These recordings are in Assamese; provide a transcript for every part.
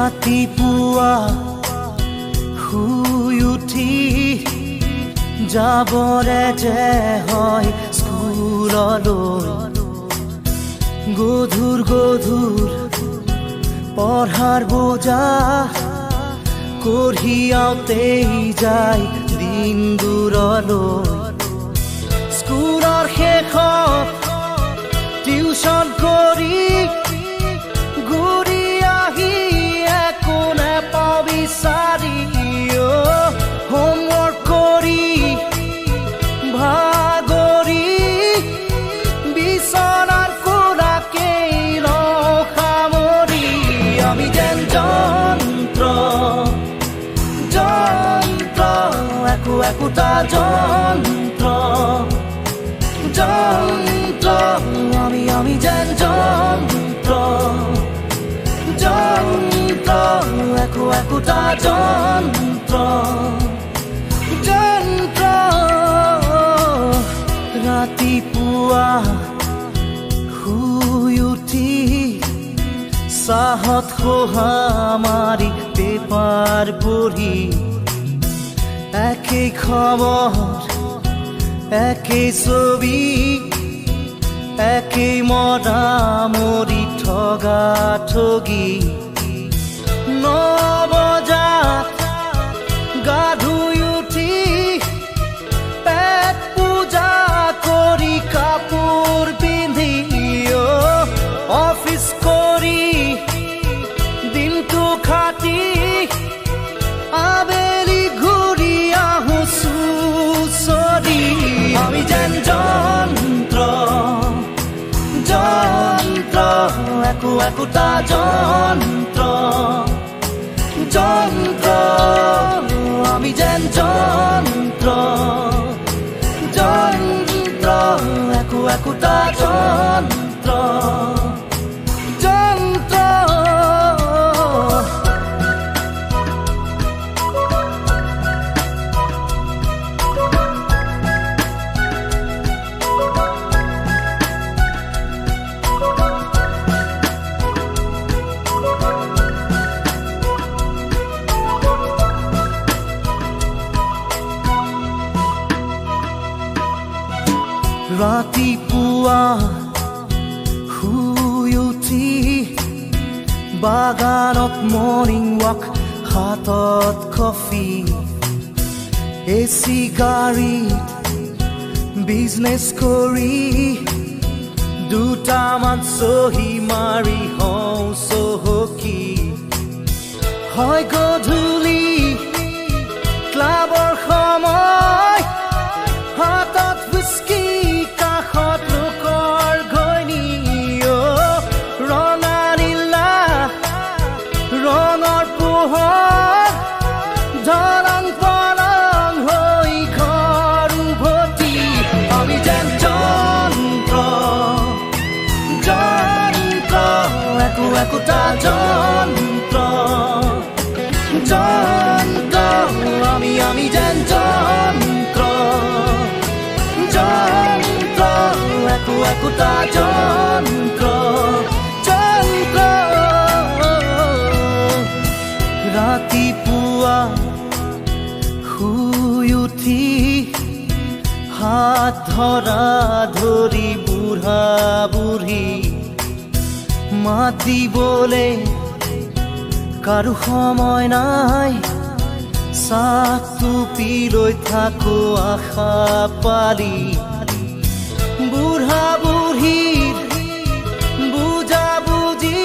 ৰাতিপুৱা শুই উঠি যাবৰে যে হয় স্কুললৈ গধুৰ গধুৰ পঢ়াৰ বোজা কঢ়িয়াওঁতেই যায় দিন দূৰলৈ স্কুলৰ শেষত টিউচন কৰি ঘূৰি আহি একো নেপাওঁ বিচাৰি হোমৱৰ্ক কৰি ভাগৰি বিচনাৰ কোলাকেই লওঁ সামৰি আমি যেন যন্ত্ৰ যন্ত্ৰ একো একোটা যন্ত্ৰ যন্ত্ৰ আমি যেন যন্ত্ৰ যন্ত্ৰ একো একোটা যন্ত্ৰ যন্ত্ৰ ৰাতিপুৱা শুই উঠি চাহত খোহা মাৰি পেপাৰ পঢ়ি একেই খবৰ একেই ছবি একেই মদামৰি ঠগা ঠগি 9 বজাত গা ধুই উঠি পেট পূজা কৰি কাপোৰ পিন্ধি অফিচ কৰি দিনটো খাটি আবেলি ঘূৰি আহোঁ চুচৰি আমি যেন যন্ত্ৰ যন্ত্ৰ একো একোটা যন্ত্ৰ যন্ত্ৰ আমি যেন যন্ত্ৰ যন্ত্ৰ একো একোটা যন্ত্ৰ যন্ত্ৰ ৰাতিপুৱা শুই উঠি বাগানত মৰ্ণিং ৱাক হাতত কফি এচি গাড়ীত বিজনেছ কৰি দুটামান চহী মাৰি হওঁ চহকী হয় গধূলি ক্লাবৰ সময় হাতত হুইস্কি কাষত লোকৰ ঘৈণী ৰঙা নীলা ৰঙৰ পোহৰ ধৰং পলং হৈ ঘৰ উভতি আমি যেন যন্ত্ৰ যন্ত্ৰ একো একোটা যন্ত্ৰ যন্ত্ৰ আমি যেন যন্ত্ৰ যন্ত্ৰ একো একোটা যন্ত্ৰ যন্ত্ৰ ৰাতিপুৱা শুই উঠি হাত ধৰা ধৰি বুঢ়া বুঢ়ী মাতিবলে কাৰো সময় নাই চাহটো পিলৈ থাকো আশা পালি বুঢ়া বুঢ়ীৰ বুজা বুজি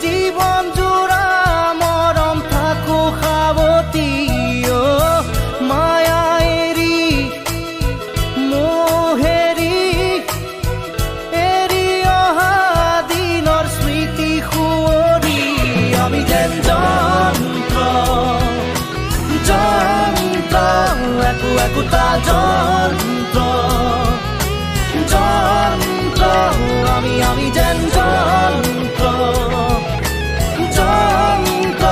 জীৱন জোৰা মৰম থাকো সাৱতি মায়া এৰি মোহেৰি এৰি অহা দিনৰ স্মৃতি সুঁৱৰি আমি যেন যন্ত্ৰ যন্ত্ৰ একো একোটা যন্ত্ৰ যন্ত্ৰ আমি যেন যন্ত্ৰ যন্ত্ৰ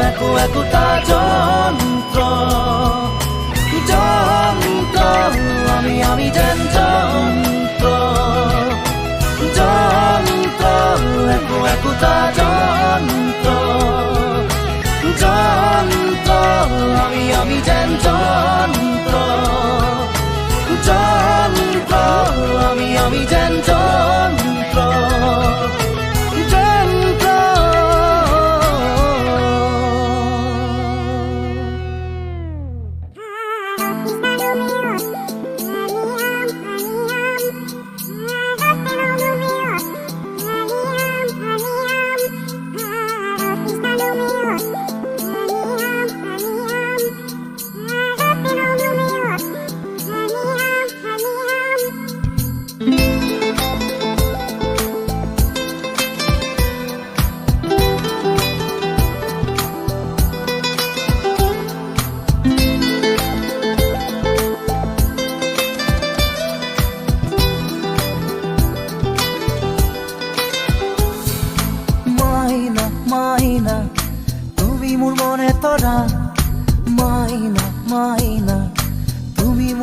একো একোটা যন্ত্ৰ যন্ত্ৰ আমি যেন যন্ত্ৰ যন্ত্ৰ একো একোটা যন্ত্ৰ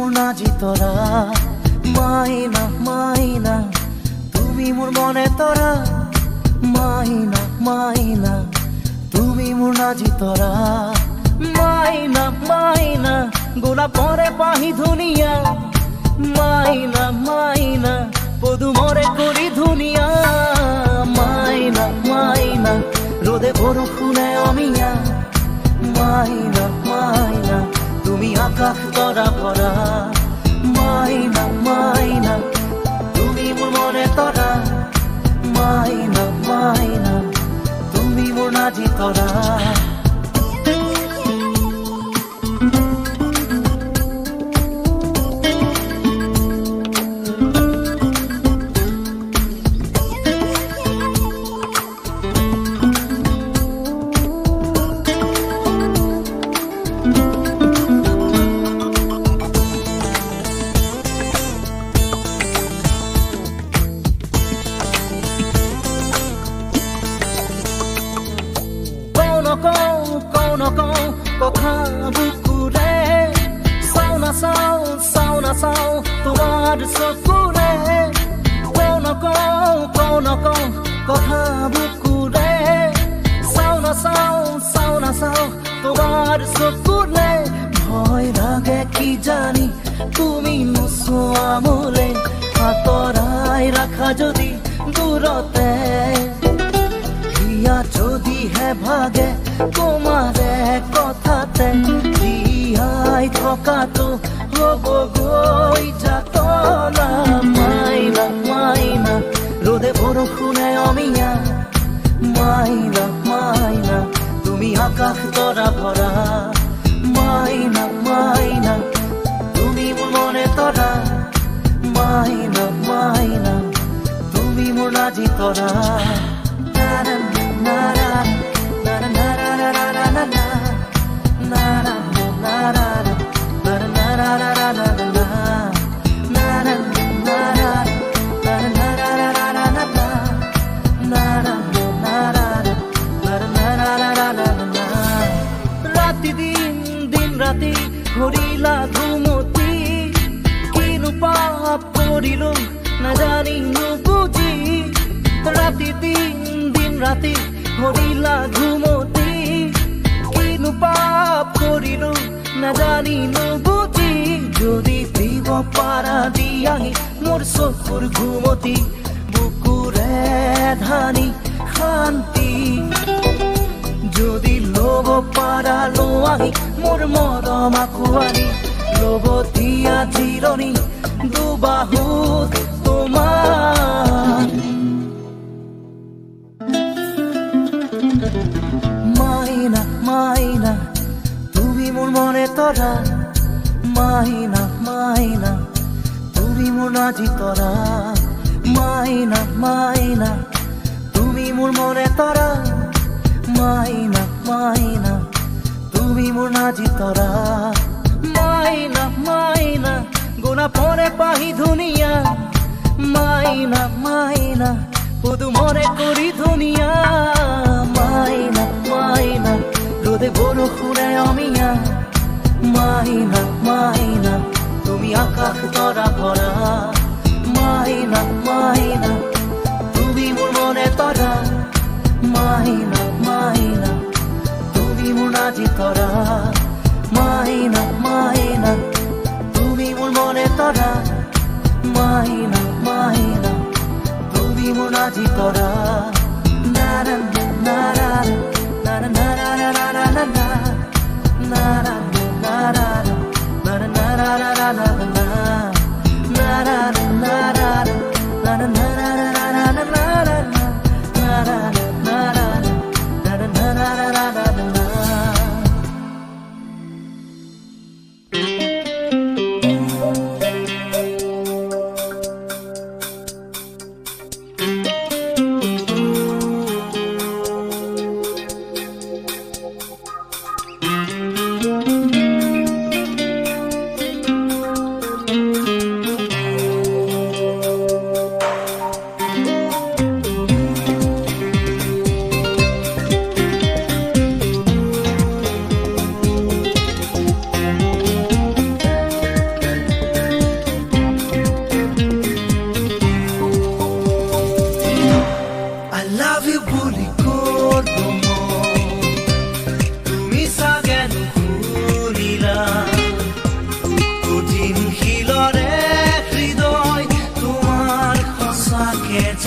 মোৰ নাজি তৰা মাইনা মাইনা তুমি মোৰ মনে তৰা মাইনা মাইনা তুমি মোৰ নাজি তৰা মাইনা মাইনা গোলাপৰে পাহি ধুনীয়া মাইনা মাইনা পদুমৰে কৰি ধুনীয়া মাইনা মাইনা ৰোদে বৰষুণে অমিয়া মাইনা মাইনা তুমি আকাশ তৰা ভৰা মাইনা মাইনা তুমি মোৰ মনে তৰা মাইনা মাইনা তুমি মোৰ নাজি তৰা কথা বুকুৰে চাও নাচাও তোমাৰ চকুৰে কওঁ নকওঁ কথা বুকুৰে চাও নাচাও তোমাৰ চকুৰে ভয় লাগে কি জানি তুমি নোচোৱা মোলে আঁতৰাই ৰাখা যদি দূৰতে যদিহে ভাগে তোমাৰে কথাতে জীয়াই থকাটো হ'ব গৈ যাতনা মাইনা মাইনা ৰ'দে বৰষুণে অমিয়া মাইনা মাইনা তুমি আকাশ তৰা ভৰা মাইনা মাইনা তুমি মোৰ মনে তৰা মাইনা মাইনা তুমি মোৰ নাজি তৰা ৰাতি ঘূৰিলা ঘুমতি কিনো পাপ কৰিলো নাজানি নুবুজি ৰাতি দিন ৰাতি ঘূৰিলা ঘুমতি কিনো পাপ কৰিলো নাজানি নুবুজি যদি দিব পাৰা দিয়াহি মোৰ চকুৰ ঘুমতি বুকুৰে ধানি শান্তি যদি ল'ব পাৰা লোৱাহি মোৰ মৰম আঁকোৱালি ল'ব দিয়া জিৰণি দুবাহুত তোমাৰ মাইনা মাইনা তুমি মোৰ মনে তৰা মাইনা মাইনা তুমি মোৰ নাজি তৰা মাইনা মাইনা তুমি মোৰ মনে তৰা মাইনা মাইনা তুমি মোৰ নাজি তৰা মাইনা মাইনা গোলাপৰে পাহি ধুনীয়া মাইনা মাইনা পদুমৰে কৰি ধুনীয়া মাইনা মাইনা ৰোদে বৰষুণে অমিয়া মাইনা মাইনা তুমি আকাশ তৰা ভৰা মাইনা মাইনা তুমি মোৰ মনে তৰা মাইনা মাইনা তুমি মোৰ নাজি তৰা মাইনা মাইনা তুমি মোৰ মনে তৰা মাইনা মাইনা তুমি মোৰ নাজি তৰা নাৰা নাৰা নাৰা নাৰা নাৰা নাৰা নাৰা নাৰা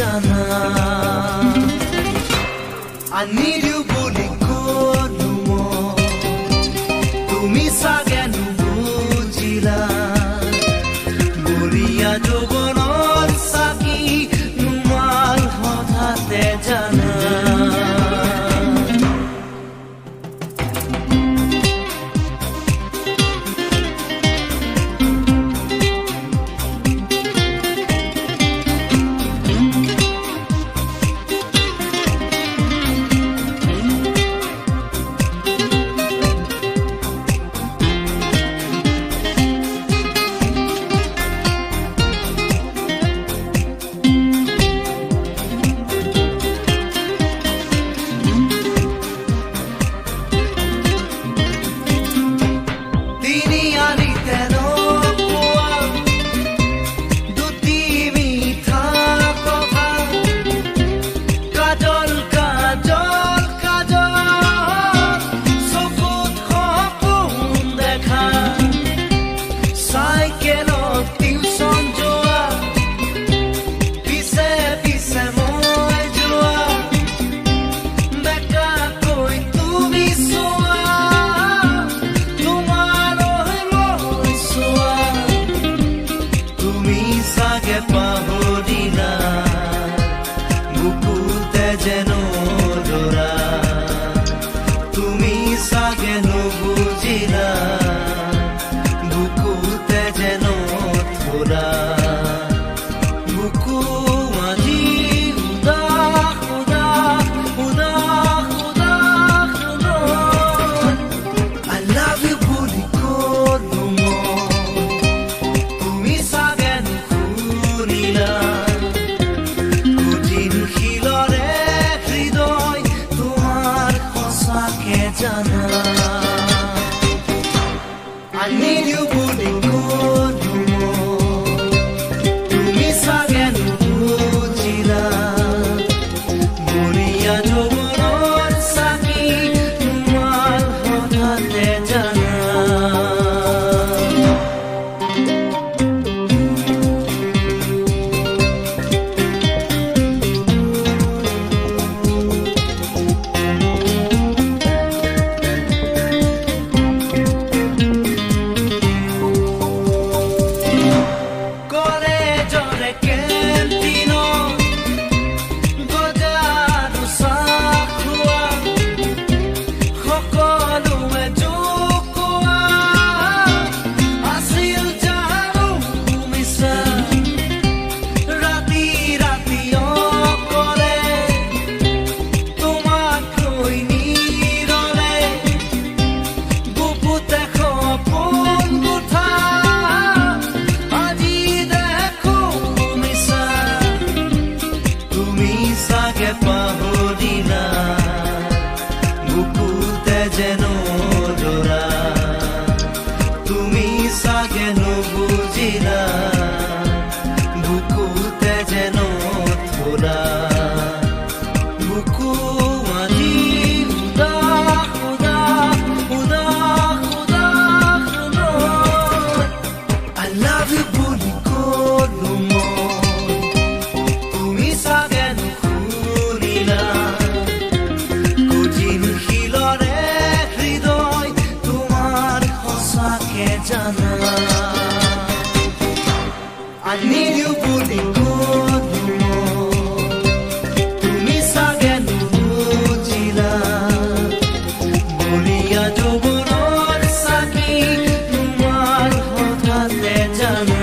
জানা I need you বুলি কলো মই তুমি চাগে নুবুজিলা বৰিয়া যৌৱনৰ চাকি নুমাল হঠাতে জানা I need you বুলি কলো মই তুমি চাগে নুবুজিলা বৰিয়া যৌৱনৰ চাকি নুমাল হঠাতে জানা I need you বুলি কলো মই তুমি চাগে নুবুজিলা বৰিয়া যৌৱনৰ চাকি নুমাল হঠাতে জানা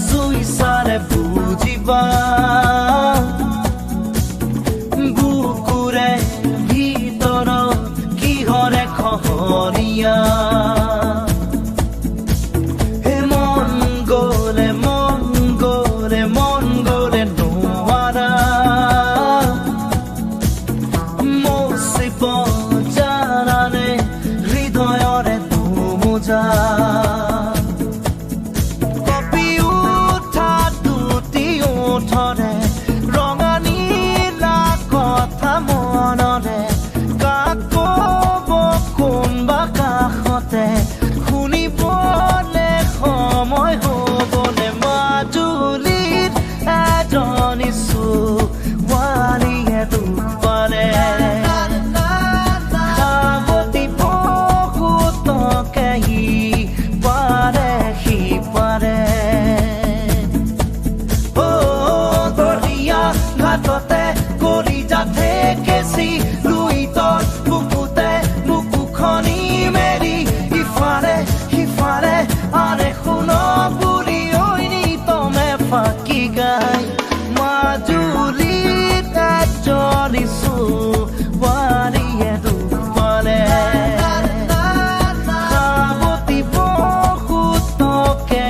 চুইচালে বুজিবা বুকুৰে ভিতৰত কিহৰে খহৰীয়া মন গ'লে নোৱাৰা মচিব জানানে হৃদয়ৰে মোজা ৰঙা নীলা কথা মনৰে কাকব কোনবা কাষতে শুনিবলে সময় হ'বনে মাজুলীত এজনী ছোৱালীয়ে দুখ পাৰে সাৱতি বহুতকে সি পাৰে ঘাটতে কৰি যাতে কেঁচি লুইতৰ বুকুতে বুকুখনি মেলি সিফালে আৰে শুন বুলি তমে ফাঁকি গাই মাজুলীত এজনী ছোৱালীয়ে দুখ পালে সাৱতি বহুতকে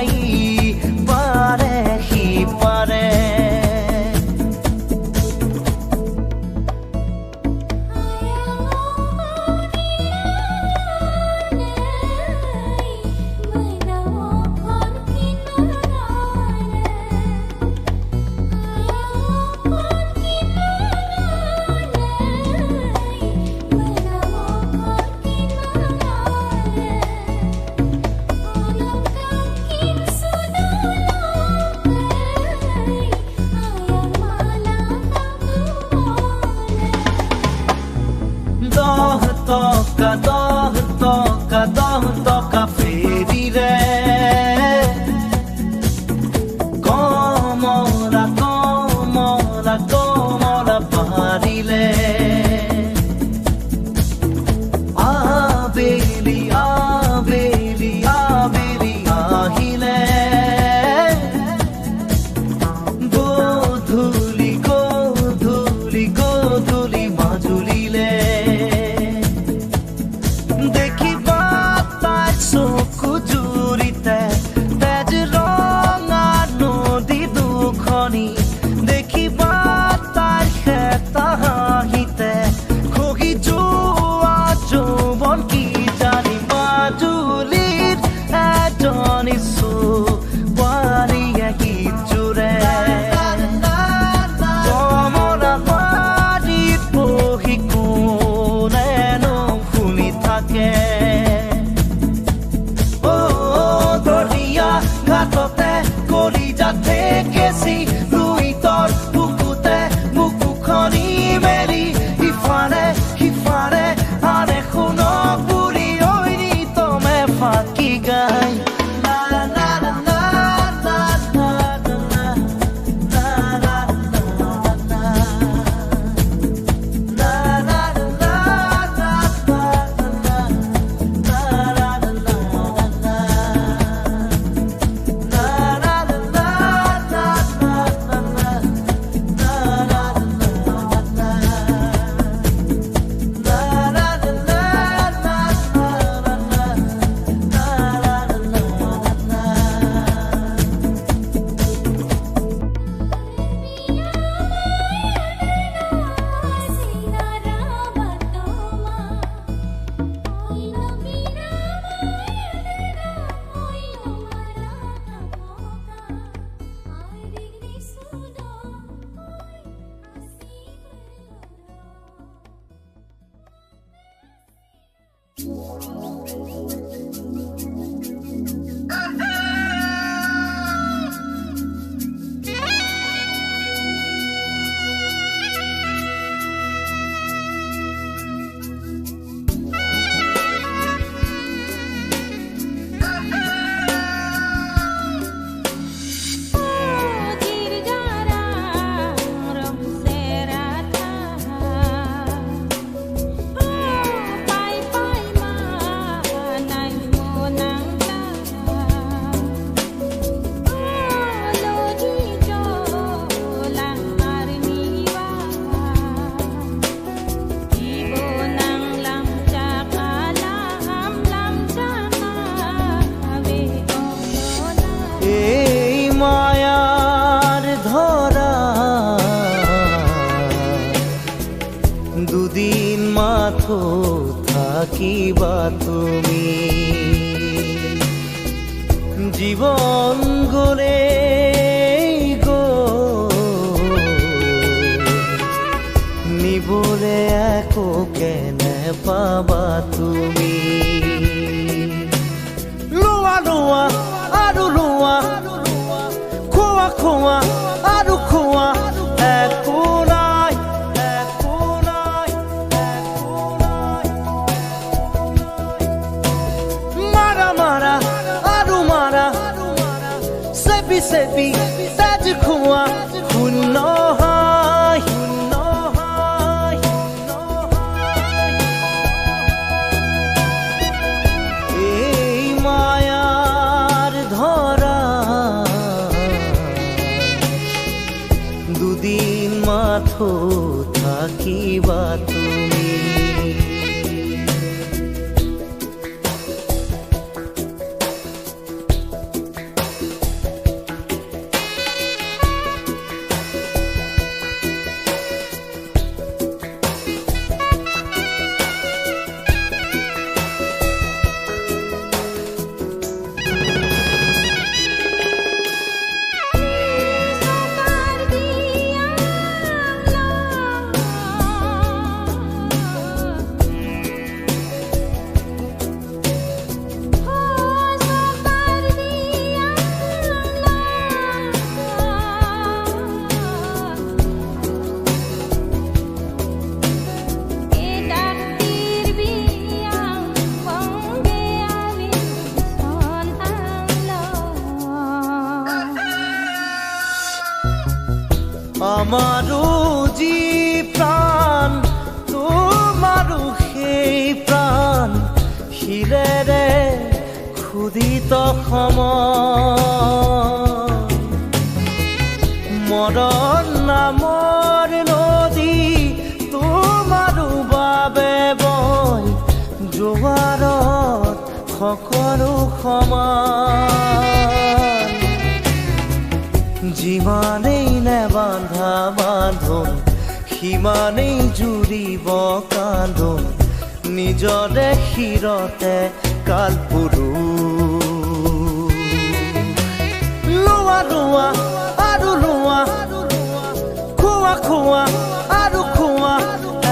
সি পাৰে দহ টকা ফেৰিৰে কমলা পাৰিলে আবেলি আহিলে গধূলি মাজুলীলে দেখিবা তাই চকু জুৰি দুদিন মাথো থাকিবা তুমি জীবন গলে গো নিবলে একো কেনে পাবা তুমি লোৱা লোৱা আৰু লোৱা খোৱা খোৱা আৰু খোৱা একো নাই একো নাই একো নাই মাৰা মাৰা আৰু মাৰা চেপি চেপি তেজ খোৱা শূন্য হয় শূন্য হয় এই মায়াৰ ধৰা দুদিন মাথো থাকিবা তুমি আমাৰো যি প্ৰাণ তোমাৰো সেই প্ৰাণ শিৰেৰে ক্ষুধিত মৰণ নামৰ নদী তোমাৰো বাবে বয় জোৱাৰত সকলো সমান যিমানেই নেবান্ধা বান্ধোন সিমানেই জুৰিব কান্ধোন নিজৰে শিৰতে কালপুৰুষ লোৱা লোৱা আৰু লোৱা খোৱা খোৱা আৰু খোৱা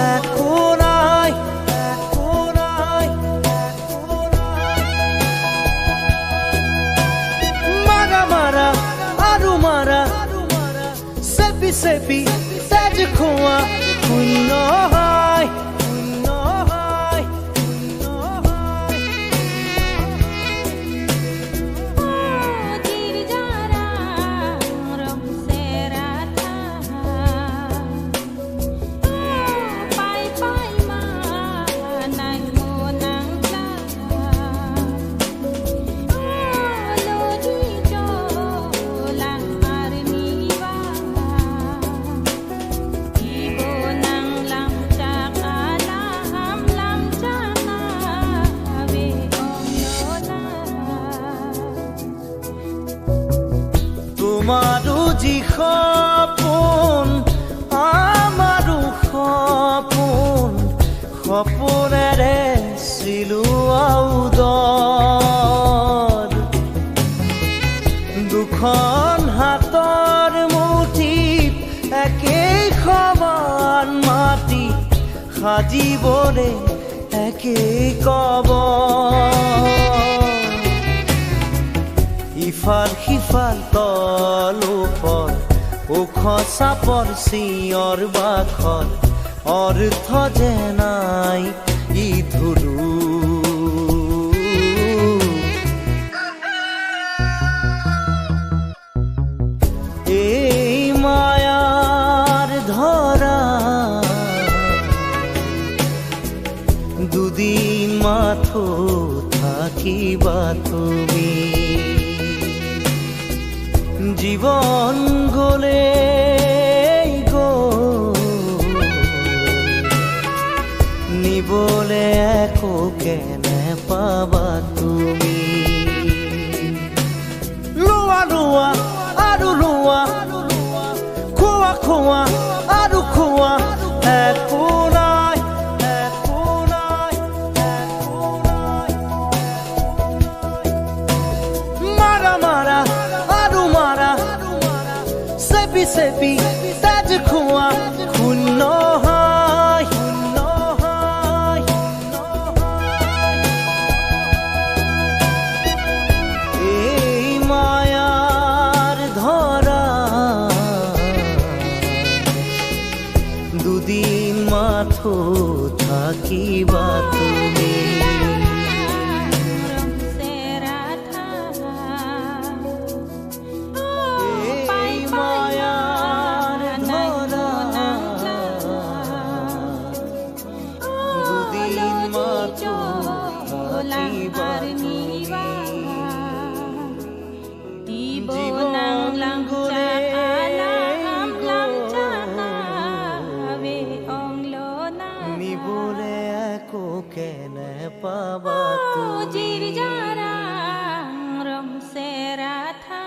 একো নাই একো নাই একো নাই মাৰা মাৰা আৰু মাৰা চেপি চেপি তেজ খোৱা শূন্য হয় শূন্য হয় শূন্য হয় তোমাৰো যি সপোন আমাৰো সপোন সপোনেৰে চিলোৱা উদৰ দুখন হাতৰ মুঠিত একেই সমান মাটি সাজিবলে একেই কবৰ ইফাল সিফাল তল ওপৰ ওখ চাপৰ চিঞৰ বাখৰ অৰ্থ যে নাই ই ধুৰু এই মায়াৰ ধৰা দুদিন মাথো থাকিবা তুমি জীবন গলে গো নিবলে একো কেনে পাবা তুমি লোৱা লোৱা আৰু লোৱা খোৱা খোৱা আৰু খোৱা একো নাই চেপি তেজ খোৱা শূন্য এই মায়াৰ ধৰা দুদিন মাথো থাকিবা তুমি কেনে পাবা জিৰ জাৰাং ৰম সেৰা থা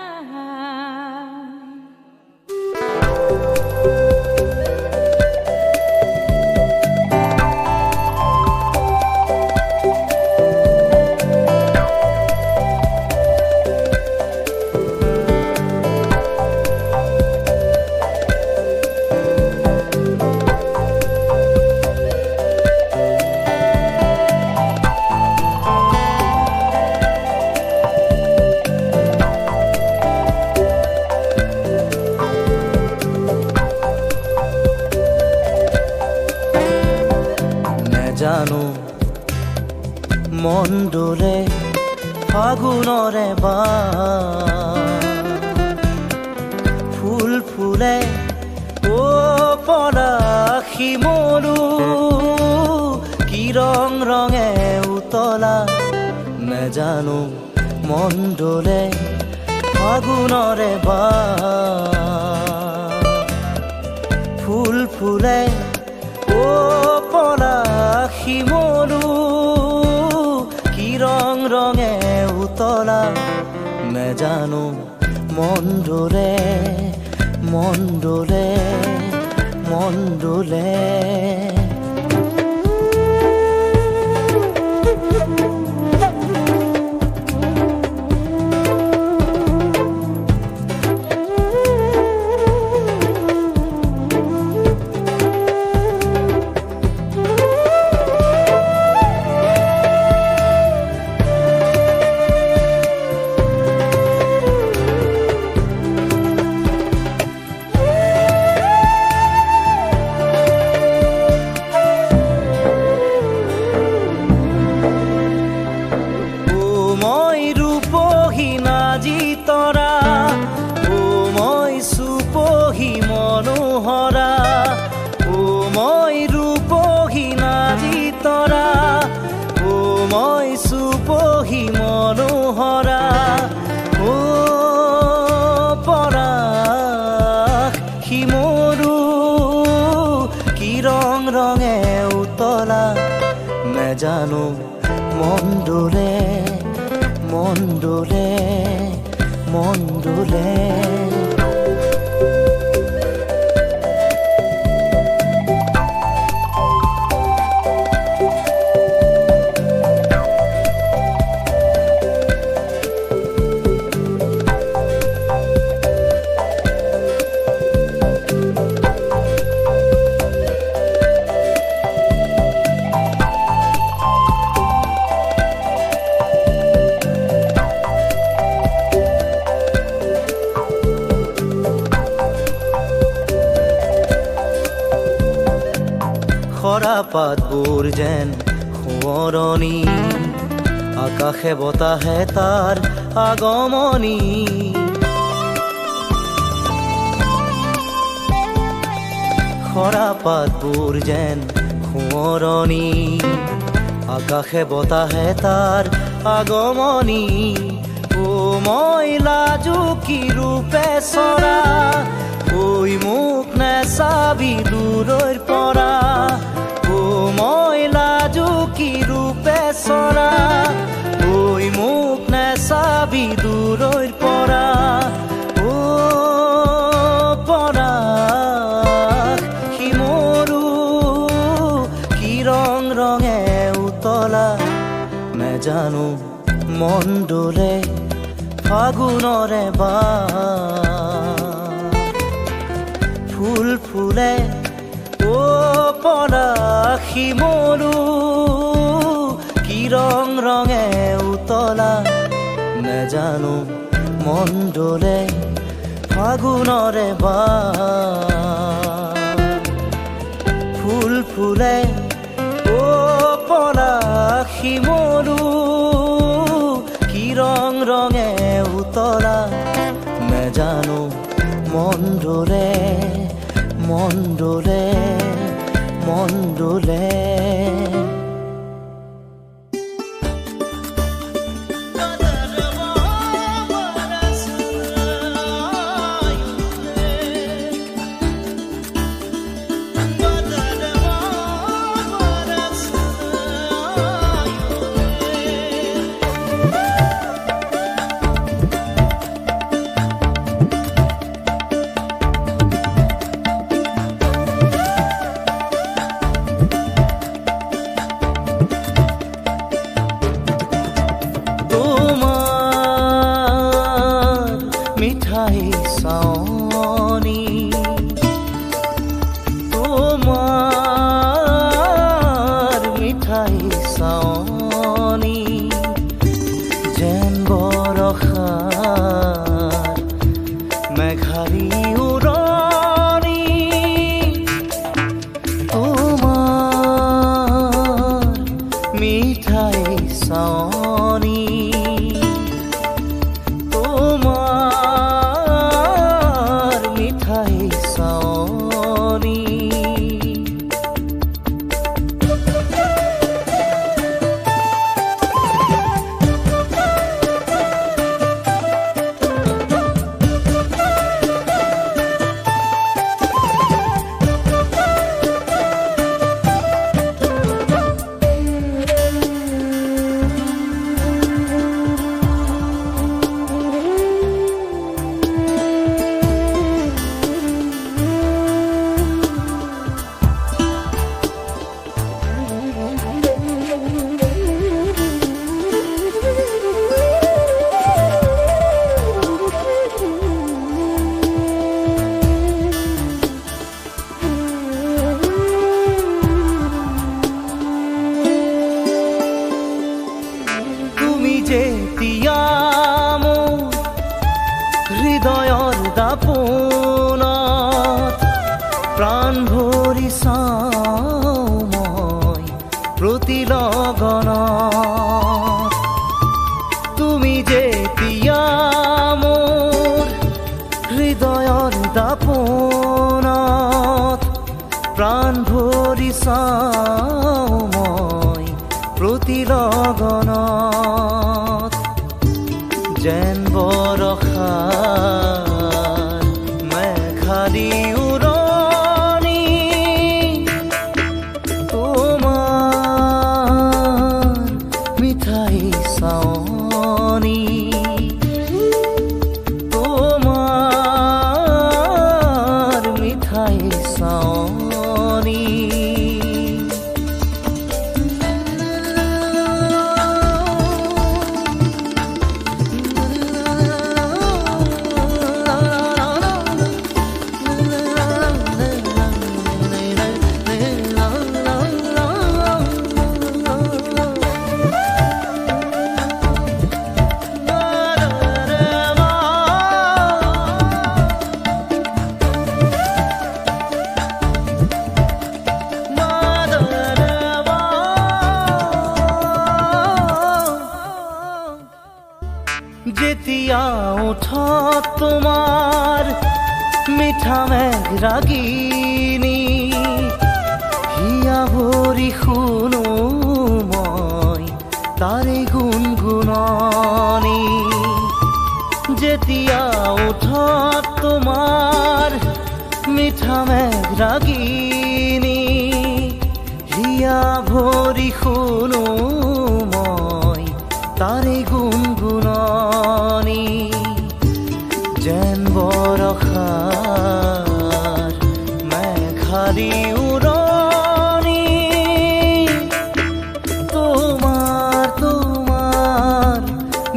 জানো মন দোলে ফাগুনৰে ফুল ফুলে ও পলাশী মৰু কি ৰং ৰঙে উতলা নেজানো মন দোলে ফাগুনৰে ফুল ফুলে ও পলাশী মৰু কি ৰং ৰঙে উতলা নেজানো মন দোলে মন দোলে মন দোলে তৰা ও মই সুপহি মনোহৰা ও মই ৰূপহী নাৰী তৰা ও মই সুপহি মনোহৰা ও পলাশী মৰু কি ৰং ৰঙে উতলা নেজানো মন দোলে মন দোলে মন দোলে খৰা পাতবোৰ যেন সোঁৱৰণি আকাশে বতাহে তাৰ আগমনি খৰা পাতবোৰ যেন সোঁৱৰণি আকাশে বতাহে তাৰ আগমনি ও মই লাজু কি ৰূপে চৰা ঐ মোক নেচাবি দূৰৈৰ পৰা ও মই লাজু কি ৰূপে চৰা ঐ মোক নেচাবি দূৰৈৰ পৰা ও পলাশী মৰু কি ৰং ৰঙে উতলা নেজানো মন দোলে ফাগুনৰে ফুল ফুলে ও পলাশ শিমলু কি ৰং ৰঙে উতলা নেজানো মন ডলে ফাগুনৰে বাৰ ফুল ফুলে ও পলাশ শিমলু কি ৰং ৰঙে উতলা নেজানো মন ডলে মন ডলে মন ডলে মিঠাই চাৱনী তোমাৰ মিঠাই চাৱনী যেন বৰষাৰ মেঘাৰী উৰণি তোমাৰ মিঠাই চাৱনী যেতিয়া মোৰ হৃদয়ৰ দাপোনত প্ৰাণ ভৰি চাওঁ মই প্ৰতি লগনত তুমি যেতিয়া মোৰ হৃদয়ৰ দাপোনত প্ৰাণ ভৰি চাওঁ মই প্ৰতি লগনত যেন বৰষাৰ মেঘালী উৰণি তোমাৰ মিঠাই চাৱনী তোমাৰ মিঠাই চাৱনী যেতিয়া ওঠত তোমাৰ মিঠা মেঘ ৰাগিনী হিয়া ভৰি শুনো মই তাৰে গুণগুণনি যেতিয়া ওঠত তোমাৰ মিঠা মেঘ ৰাগিনী হিয়া ভৰি শুনো মই তাৰে গুণগুণনি যেন বৰষাৰ মেঘালী উৰণি তোমাৰ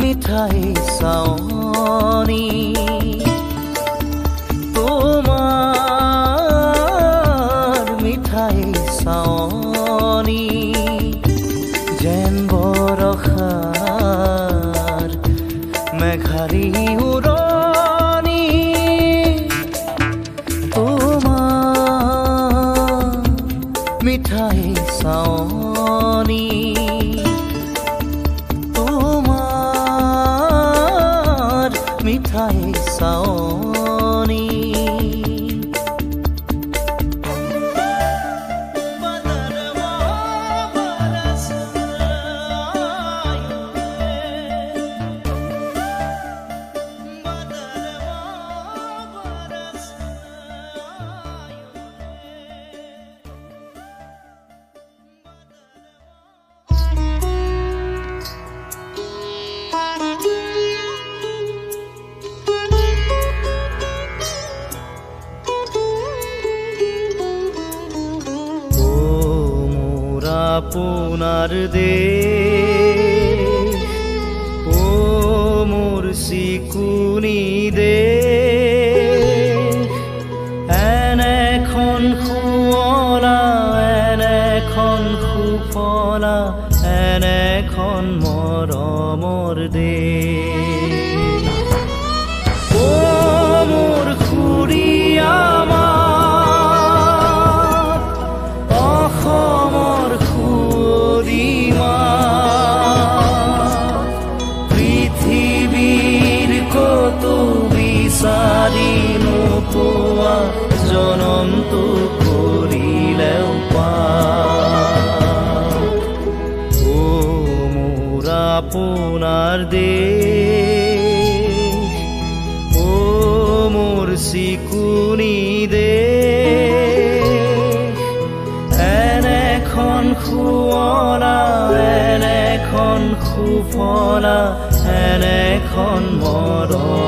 মিঠাই চাৱনী তোমাৰ উৰণি তোমাৰ মিঠাই চাৱনি তোমাৰ মিঠাই চাৱনি আপোনাৰ দেশ ও মোৰ চিকুনি দেশ এনেখন শুৱলা এনেখন সুফলা এনেখন মৰমৰ দেশ ও মোৰ খুড়ীয়া অসমৰ খুড়ীমা পৃথিৱীৰ কতো বিচাৰি নোপোৱা জনমটো কৰিলেও পাওঁ ও মোৰ আপোনাৰ দেশ ও মোৰ চিকুনি দেশ এনেখন শুৱলা এনেখন সুফলা এনেখন মৰম